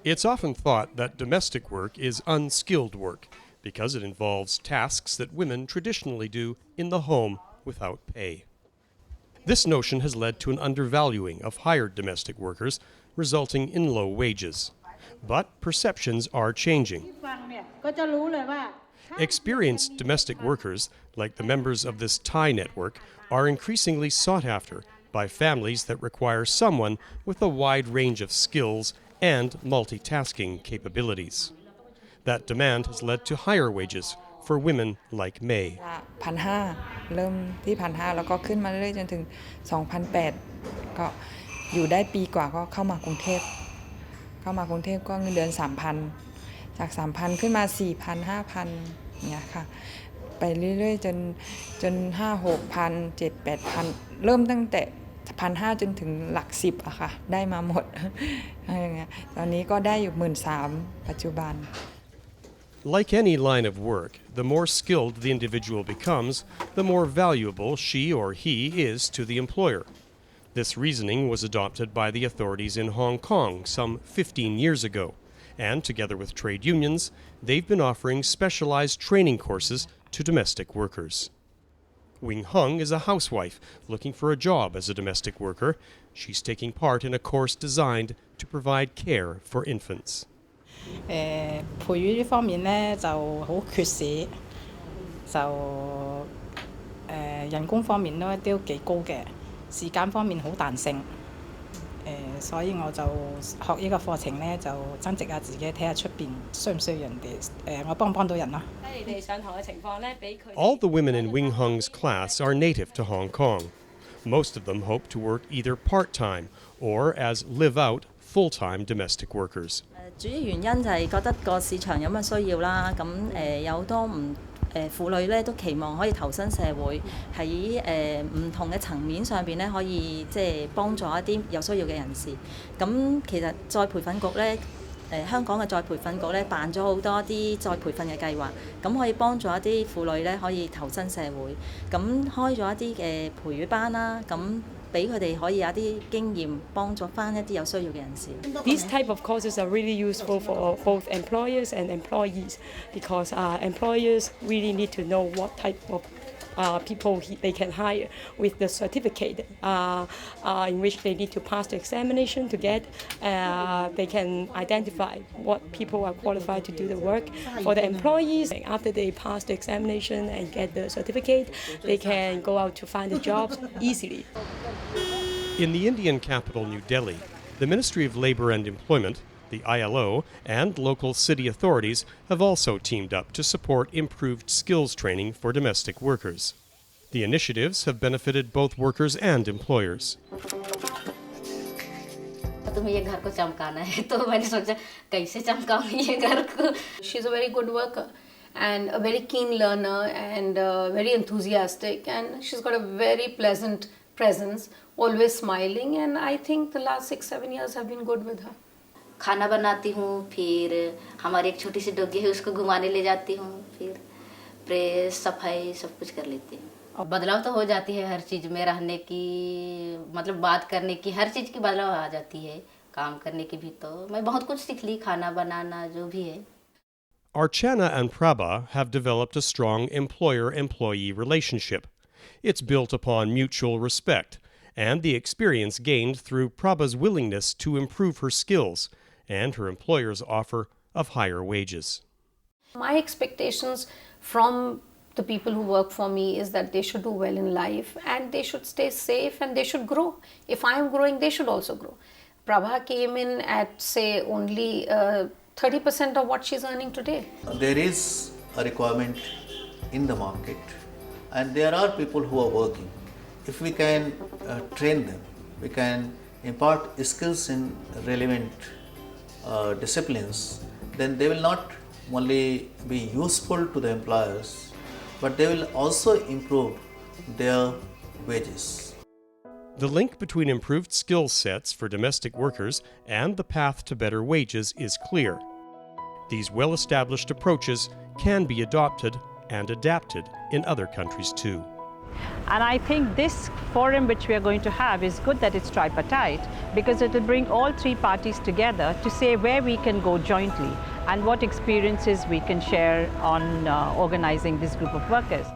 It's often thought that domestic work is unskilled work because it involves tasks that women traditionally do in the home without pay. This notion has led to an undervaluing of hired domestic workers, resulting in low wages. But perceptions are changing. Experienced domestic workers, like the members of this Thai network, are increasingly sought after by families that require someone with a wide range of skills and multitasking capabilities. That demand has led to higher wages for women like May. 1,500 เริ่มที่1,500แล้วก็ขึ้นมาเรื่อยๆจนถึง 2,800 ก็อยู่ได้ปีกว่าก็เข้ามากรุงเทพก็เงินเดือน 3,000 จาก 3,000 ขึ้นมา 4,000 5,000 อย่างเงี้ยค่ะไปเรื่อยๆจน 5,000 6,000 7,000 8,000 เริ่มตั้งแต่ 1,500 จนถึงหลัก10อะค่ะได้มาหมดอย่างเงี้ยตอนนี้ก็ได้อยู่ 13,000 ปัจจุบัน Like any line of work, the more skilled the individual becomes, the more valuable she or he is to the employer. This reasoning was adopted by the authorities in Hong Kong some 15 years ago, and together with trade unions, they've been offering specialized training courses to domestic workers. Wing Hung is a housewife looking for a job as a domestic worker. She's taking part in a course designed to provide care for infants. 培育呢方面呢就好缺少，就人工方面呢都幾高嘅，時間方面好彈性，所以我就學呢個課程呢就增值下自己，睇下出邊需唔需要人哋，我幫唔幫到人咯。你哋上堂嘅情況呢，俾佢。All the women in Wing Hung's class are native to Hong Kong. Most of them hope to work either part-time or as live-out full-time domestic workers. 主要原因就係覺得個市場有乜需要啦，咁有好多婦女咧都期望可以投身社會，喺唔同嘅層面上邊咧可以即係幫助一啲有需要嘅人士。咁其實再培訓局咧，香港嘅再培訓局咧辦咗好多啲再培訓嘅計劃，咁可以幫助一啲婦女咧可以投身社會，咁開咗一啲嘅培育班啦，咁。These type of courses are really useful for both employers and employees because employers really need to know what type of people they can hire with the certificate in which they need to pass the examination to get. They can identify what people are qualified to do the work. For the employees, after they pass the examination and get the certificate, they can go out to find a job easily. In the Indian capital, New Delhi, the Ministry of Labour and Employment, the ILO, and local city authorities have also teamed up to support improved skills training for domestic workers. The initiatives have benefited both workers and employers. She's a very good worker and a very keen learner and very enthusiastic, and she's got a very pleasant presence, always smiling, and I think the last 6-7 years have been good with her. खाना बनाती हूँ, फिर हमारी एक छोटी सी doggy है उसको घुमाने ले जाती हूँ, फिर प्रेस सफाई सब कुछ कर लेती हूँ। और बदलाव तो हो जाती है हर चीज़ में, रहने की मतलब बात करने की हर चीज़ की बदलाव आ जाती है, काम करने की भी तो मैं बहुत कुछ सीख ली, खाना बनाना जो भी है। Archana and Prabha have developed a strong employer-employee relationship. It's built upon mutual respect and the experience gained through Prabha's willingness to improve her skills and her employer's offer of higher wages. My expectations from the people who work for me is that they should do well in life and they should stay safe and they should grow. If I am growing, they should also grow. Prabha came in at, say, only 30% of what she's earning today. There is a requirement in the market and there are people who are working. If we can train them, we can impart skills in relevant disciplines, then they will not only be useful to the employers, but they will also improve their wages. The link between improved skill sets for domestic workers and the path to better wages is clear. These well-established approaches can be adopted and adapted in other countries too. And I think this forum which we are going to have is good that it's tripartite, because it will bring all three parties together to say where we can go jointly and what experiences we can share on organizing this group of workers.